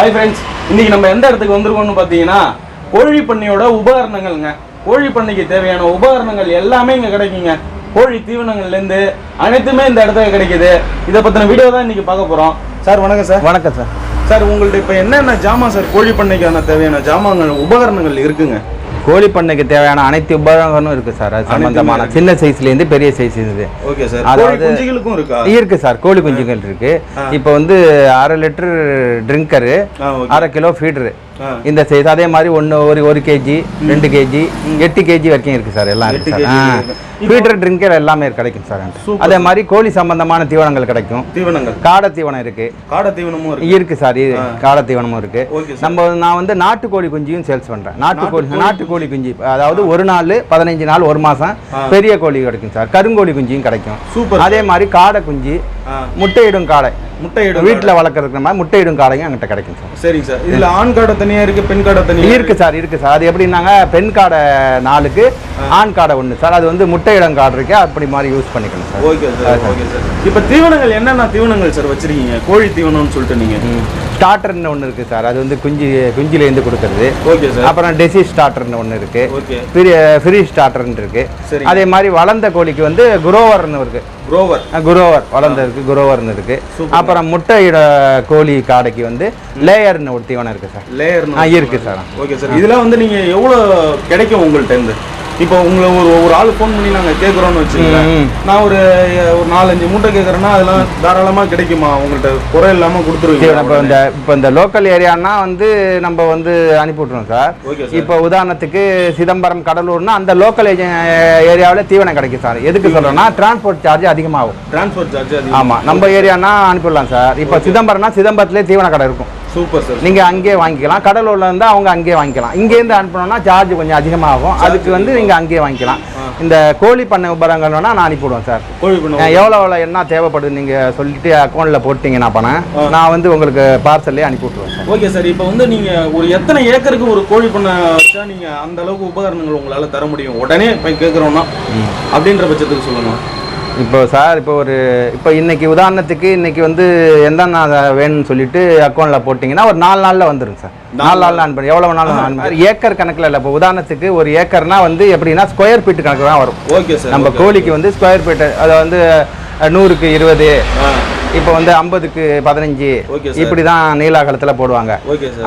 Hi friends, இன்னைக்கு நம்ம எந்த இடத்துக்கு வந்திருக்கோம்னு பார்த்தீங்கன்னா கோழி பண்ணையோட உபகரணங்கள்ங்க. கோழி பண்ணைக்கு தேவையான உபகரணங்கள் எல்லாமே இங்கே கிடைக்குங்க. கோழி தீவனங்கள்லேருந்து அனைத்துமே இந்த இடத்துல கிடைக்குது. இதை பற்றின வீடியோ தான் இன்னைக்கு பார்க்க போகிறோம். சார் வணக்கம் சார். வணக்கம் சார். சார் உங்கள்ட்ட இப்போ என்னென்ன ஜாமான் சார் கோழி பண்ணைக்கான தேவையான ஜாமான்கள் உபகரணங்கள் இருக்குங்க? கோழி பண்ணைக்கு தேவையான அனைத்து உபகரணங்களும் இருக்கு சார். அது சம்பந்தமான சின்ன சைஸ்லேருந்து பெரிய சைஸ் இருக்குது. Okay sir. அதாவது குஞ்சுகளுக்கும் இருக்கா? இருக்கு சார், கோழி குஞ்சுகள் இருக்கு. இப்போ வந்து 1/2 லிட்டர் ட்ரிங்கரு, 1/2 கிலோ ஃபீடரு இந்த சைஸ். அதே மாதிரி ஒரு கேஜி 2 கேஜி 8 கேஜி வரைக்கும் இருக்கு சார். எல்லாம் இருக்கு சார். ஃபீடர் ட்ரிங்கர் எல்லாமே கிடைக்கும் சார். அதே மாதிரி கோழி சம்பந்தமான தீவனங்கள் கிடைக்கும். தீவனங்கள் காடை தீவனம் இருக்கு. காடை தீவனமும் இருக்கு சார். காடை தீவனமும் இருக்கு. நான் வந்து நாட்டுக்கோழி குஞ்சியும் சேல்ஸ் பண்றேன். நாட்டுக்கோழி குஞ்சு, அதாவது ஒரு நாள் 15 நாள் 1 மாசம் பெரிய கோழி கிடைக்கும் சார். கருங்கோழி குஞ்சியும் கிடைக்கும். சூப்பர். அதே மாதிரி காடை குஞ்சு, முட்டையிடும் காடை, வீட்டில் வளர்க்குறதுக்கு மாதிரி முட்டையிடும் காடையும் அங்கிட்ட கிடைக்கும் சார். சரிங்க சார். இதுல ஆண் காடை தனியா இருக்கு, பெண் காடை தனியா இருக்கு சார். இருக்கு சார். அது எப்படின்னாங்க, பெண் காடை 4க்கு, ஆண் காடை 1 சார். அது வந்து முட்டையிடம் காடை இருக்கு, அப்படி மாதிரி யூஸ் பண்ணிக்கணும் sir. Okay sir. Okay sir. இப்போ தீவனங்கள் என்னென்ன தீவனங்கள் சார் வச்சிருக்கீங்க? கோழி தீவனம்னு சொல்லிட்டு நீங்க ஸ்டார்டர்னு ஒன்று இருக்கு சார். அது வந்து குஞ்சிலேருந்து கொடுக்கறது. Okay sir. அப்புறம் டெசி ஸ்டார்டர்னு ஒன்று இருக்கு. ஓகே. ஃப்ரீ ஸ்டார்டர்னு இருக்கு. சரி. அதே மாதிரி வளர்ந்த கோழிக்கு வந்து குரோவர்னு இருக்கு. குரோவர் வளர்ந்த இருக்கு, குரோவர்னு இருக்கு. அப்புறம் முட்டையிட கோழி காடைக்கு வந்து லேயர்னு ஒரு தீவனம் இருக்கு சார். லேயர்னு இருக்கு சார். Okay sir. இதெல்லாம் வந்து நீங்க எவ்வளவு கிடைக்கும் உங்கள்ட்ட இருந்து? இப்போ உங்களை ஒரு ஆள் ஃபோன் பண்ணி நாங்கள் கேட்குறோன்னு வச்சுக்கோங்களேன். நான் ஒரு 4-5 மூட்டை கேட்குறேன்னா அதெல்லாம் தாராளமாக கிடைக்குமா? உங்கள்கிட்ட குறை இல்லாமல் கொடுத்துருவீங்க? இப்போ இந்த லோக்கல் ஏரியானா வந்து நம்ம வந்து அனுப்பி விட்ருவோம் சார். இப்போ உதாரணத்துக்கு சிதம்பரம், கடலூர்னா அந்த லோக்கல் ஏரியாவில் தீவனம் கிடைக்கும் சார். எதுக்கு சொல்கிறோன்னா, டிரான்ஸ்போர்ட் சார்ஜ் அதிகமாகும். டிரான்ஸ்போர்ட் சார்ஜ் ஆமாம். நம்ம ஏரியானா அனுப்பிடலாம் சார். இப்போ சிதம்பரம்னா சிதம்பரத்துலேயே தீவன கடை இருக்கும். Super sir. நீங்கள் அங்கேயே வாங்கிக்கலாம். கடலூரில் இருந்தால் அவங்க அங்கேயே வாங்கிக்கலாம். இங்கேருந்து அனுப்பணும்னா சார்ஜ் கொஞ்சம் அதிகமாகும். அதுக்கு வந்து நீங்கள் அங்கேயே வாங்கிக்கலாம். இந்த கோழி பண்ணை உபகரணங்கள் வேணால் நான் அனுப்பிவிடுவேன் சார். கோழி பண்ணை எவ்வளோ என்ன தேவைப்படுது நீங்கள் சொல்லிட்டு அக்கௌண்ட்டில் போட்டிங்கன்னா பணம் நான் வந்து உங்களுக்கு பார்சல்லே அனுப்பி விட்ருவேன் சார். Okay sir. இப்போ வந்து நீங்கள் ஒரு எத்தனை ஏக்கருக்கு ஒரு கோழி பண்ணை வச்சா நீங்கள் அந்த அளவுக்கு உபகரணங்கள் உங்களால் தர முடியும்? உடனே போய் கேட்குறோன்னா அப்படின்ற பட்சத்துக்கு சொல்லுங்கள். இப்போ சார், இப்போ இன்னைக்கு உதாரணத்துக்கு இன்னைக்கு வந்து என்னென்ன வேணும்னு சொல்லிட்டு அக்கௌண்ட்டில் போட்டிங்கன்னா ஒரு 4 நாளில் வந்துடும் சார். 4 நாளில் அனுப்பி எவ்வளோ வேணாலும் ஏக்கர் கணக்கில் இல்லை. இப்போ உதாரணத்துக்கு ஒரு ஏக்கர்னா வந்து எப்படின்னா ஸ்கொயர் ஃபீட் கணக்கு தான் வரும். Okay sir. நம்ம கோழிக்கு வந்து ஸ்கொயர் ஃபீட்டு, அதை வந்து 100க்கு 20, இப்போ வந்து 50க்கு 15 இப்படி தான் நீலாகலத்தில் போடுவாங்க.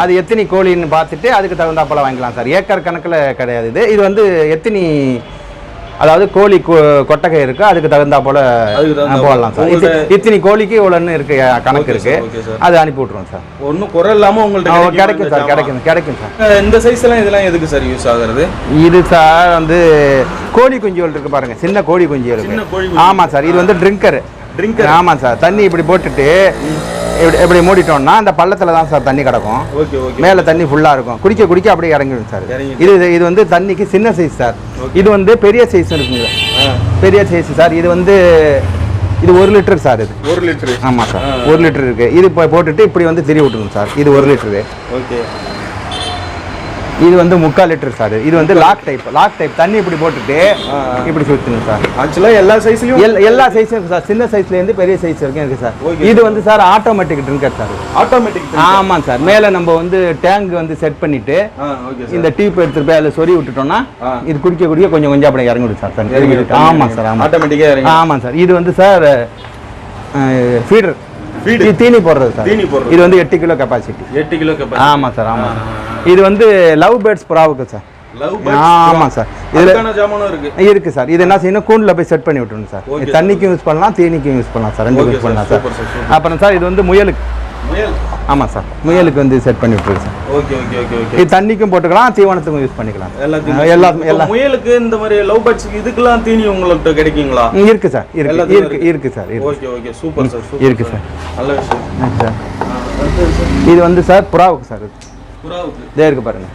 அது எத்தனை கோழின்னு பார்த்துட்டு அதுக்கு தகுந்தாப்போல வாங்கிக்கலாம் சார். ஏக்கர் கணக்கில் கிடையாது இது வந்து எத்தனை, அதாவது கோழி கொட்டகை இருக்கு, அதுக்கு தகுந்தா போல போடலாம் சார். இத்தனை கோழிக்கு இவ்வளோன்னு இருக்கு கணக்கு இருக்கு, அது அனுப்பி விட்ருவோம் சார். ஒன்றும் குறை இல்லாமல் உங்களுக்கு கிடைக்கும் சார். கிடைக்கும் சார். இந்த சைஸ்லாம் இதெல்லாம் எதுக்கு சார் யூஸ் ஆகுறது? இது சார் வந்து கோழி குஞ்சுகள் இருக்கு பாருங்க, சின்ன கோழி குஞ்சுகள். ஆமாம் சார். இது வந்து ட்ரிங்கர். ஆமாம் சார். தண்ணி இப்படி போட்டுட்டு எப்படி மூடிட்டோம்னா அந்த பள்ளத்தில் தான் சார் தண்ணி கிடக்கும். மேலே தண்ணி ஃபுல்லாக இருக்கும். குடிக்க அப்படியே இறங்கிடும் சார். இது வந்து தண்ணிக்கு சின்ன சைஸ் சார். இது வந்து பெரிய சைஸ் இருக்குங்க. பெரிய சைஸ் சார். இது 1 லிட்டர் சார். இது 1 லிட்டர். ஆமாம் சார். 1 லிட்டர் இருக்கு. இது இப்போ போட்டுட்டு இப்படி வந்து திரி விட்டுருங்க சார். இது 1 லிட்டரு. ஓகே. இது வந்து 3/4 லிட்டர் சார். இது வந்து லாக் டைப் தண்ணி இப்படி போட்டுட்டு இப்படி சுற்றணும் சார். ஆக்சுவலாக எல்லா சைஸ்லையும் எல்லா சைஸும் இருக்கு சார். சின்ன சைஸ்லேருந்து பெரிய சைஸ் வரைக்கும் இருக்கு சார். இது வந்து sir automatic drinker sir. Automatic. ஆமாம் சார். மேலே நம்ம வந்து டேங்க் வந்து செட் பண்ணிட்டு இந்த டியூப் எடுத்துட்டு போய் அதில் சொறி விட்டுட்டோம்னா இது குடிக்க கொஞ்சம் அப்படி இறங்கிடும் சார் தண்ணி. ஆமாம் சார். ஆட்டோமேட்டிக்காக. ஆமாம் சார். இது வந்து சார் ஃபீடர், தீனி போடுறது சார். இது வந்து 8 கிலோ கெப்பாசிட்டி. 8 kilo capacity. ஆமாம் சார். ஆமாம். இது வந்து லவ் பேர்ட்ஸ் புறாவுக்கு சார். ஆமாம் சார். இதில் இருக்கு சார். இது என்ன செய்யணும், கூண்டில் போய் செட் பண்ணி விட்டுருணும் சார். தண்ணிக்கும் யூஸ் பண்ணலாம், தீனிக்கும் யூஸ் பண்ணலாம் சார். 2 யூஸ் பண்ணலாம் சார். அப்புறம் சார் இது வந்து முயலுக்கு. ஆமாம் சார். முயலுக்கு வந்து செட் பண்ணி விட்டுருக்கு சார். ஓகே. இது தண்ணிக்கும் போட்டுக்கலாம், தீவனத்துக்கும் யூஸ் பண்ணிக்கலாம். எல்லா முயலுக்கு இந்த மாதிரி லவ் பேர்ட்ஸ்க்கு இதுக்கெல்லாம் தீனி உங்களுக்கு கிடைக்குங்களா? இருக்கு சார். இருக்கு சார். ஓகே. Super sir. இருக்கு சார். நல்ல விஷயம் சார். இது வந்து சார் புறாவுக்கு சார். இதே இருக்கு பாருங்க.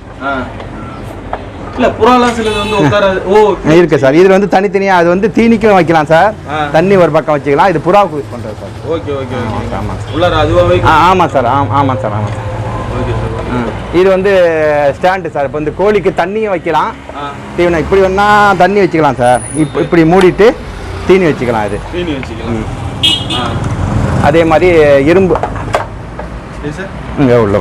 இல்ல புறாலாம் சிலது வந்து உட்காராது. இருக்கு சார். இதுல வந்து தனித்தனியா அது வந்து தீனிக்கும் வைக்கலாம் சார். தண்ணி ஒரு பக்கம் வச்சுக்கலாம். இது புறாவுக்கு யூஸ் பண்றது சார். ஓகே. ஆமா சார். உள்ளார அதுவாவே. ஆமாம் சார். ஆமாம் சார். Okay sir. இது வந்து ஸ்டாண்டு சார். இப்போ வந்து கோழிக்கு தண்ணியும் வைக்கலாம், தீவனம் இப்படி வேணா தண்ணி வச்சுக்கலாம் சார். இப்படி மூடிட்டு தீனி வச்சுக்கலாம். இது தீனி வச்சுக்கலாம். அதே மாதிரி இரும்பு சார் இங்கே உள்ள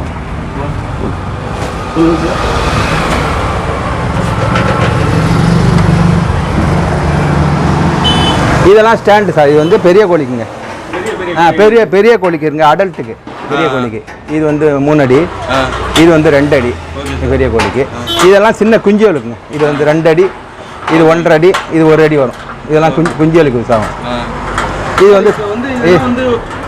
இதெல்லாம் ஸ்டாண்டு சார். இது வந்து பெரிய கோழிக்குங்க. பெரிய பெரிய கோழிக்கு இருங்க, அடல்ட்டுக்கு பெரிய கோழிக்கு. இது வந்து 3 அடி, இது வந்து 2 அடி பெரிய கோழிக்கு. இதெல்லாம் சின்ன குஞ்சுகளுக்குங்க. இது வந்து 2 அடி, இது 1.5 அடி, இது 1 அடி வரும். இதெல்லாம் குஞ்சுகளுக்கு யூஸ் ஆகும். இது வந்து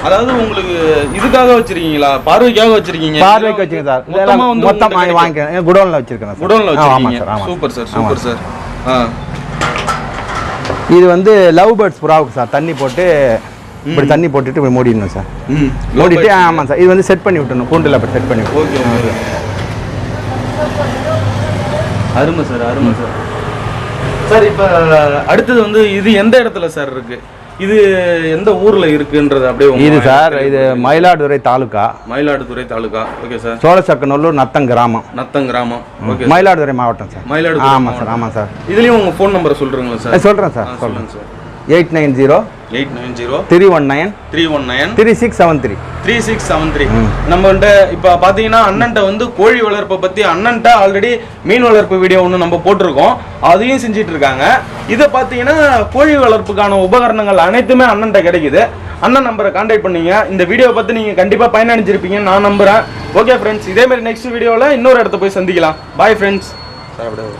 அதாவது உங்களுக்கு இதுக்காக வச்சிருக்கீங்களா, பார்வைக்காக வச்சிருக்கீங்க? பார்வைக்கு வச்சுங்க சார். இதெல்லாம் மொத்தமா வாங்கிக்கிறேன், குடோன்ல வச்சிருக்கேன். குடோன்ல வச்சிருக்கீங்க. Super sir, super sir. இது வந்து லவ் பேர்ட்ஸ் புறாவுக்கு சார். தண்ணி போட்டு இப்படி தண்ணி போட்டுட்டு இப்படி மூடிடணும் சார். மூடிட்டு ஆமாம் சார். இது வந்து செட் பண்ணி விட்டணும், கூண்டில் அப்படி செட் பண்ணி விட்டணும். ஓகே. அருமை சார், அருமை சார். சார் இப்போ அடுத்தது வந்து இது எந்த இடத்துல சார் இருக்கு? இது எந்த ஊர்ல இருக்குன்றது அப்படியே? இது சார், இது மயிலாடுதுறை தாலுகா. மயிலாடுதுறை தாலுகா. Okay sir. சோழசக்கநல்லூர் நத்தம் கிராமம். ஓகே. மயிலாடுதுறை மாவட்டம் சார். மயிலாடுதுறை. ஆமாம் சார், ஆமாம் சார். இதுலயும் உங்க ஃபோன் நம்பர் சொல்றீங்களா சார்? சொல்றேன் சார். 890 319 3673. நம்மள்ட்ட இப்போ பார்த்தீங்கன்னா அண்ணன்ட்ட வந்து கோழி வளர்ப்பை பற்றி அண்ணன்ட்ட ஆல்ரெடி மீன் வளர்ப்பு வீடியோ ஒன்று நம்ம போட்டிருக்கோம், அதையும் செஞ்சுட்டு இருக்காங்க. இதை பார்த்தீங்கன்னா கோழி வளர்ப்புக்கான உபகரணங்கள் அனைத்துமே அண்ணன்ட்ட கிடைக்குது. அண்ணன் நம்பரை கான்டாக்ட் பண்ணீங்க. இந்த வீடியோ பார்த்து நீங்கள் கண்டிப்பாக பயனடைஞ்சிருப்பீங்கன்னு நான் நம்புகிறேன். ஓகே ஃப்ரெண்ட்ஸ், இதேமாதிரி நெக்ஸ்ட் வீடியோவில் இன்னொரு இடத்த போய் சந்திக்கலாம். Bye friends. சார் அப்படியே.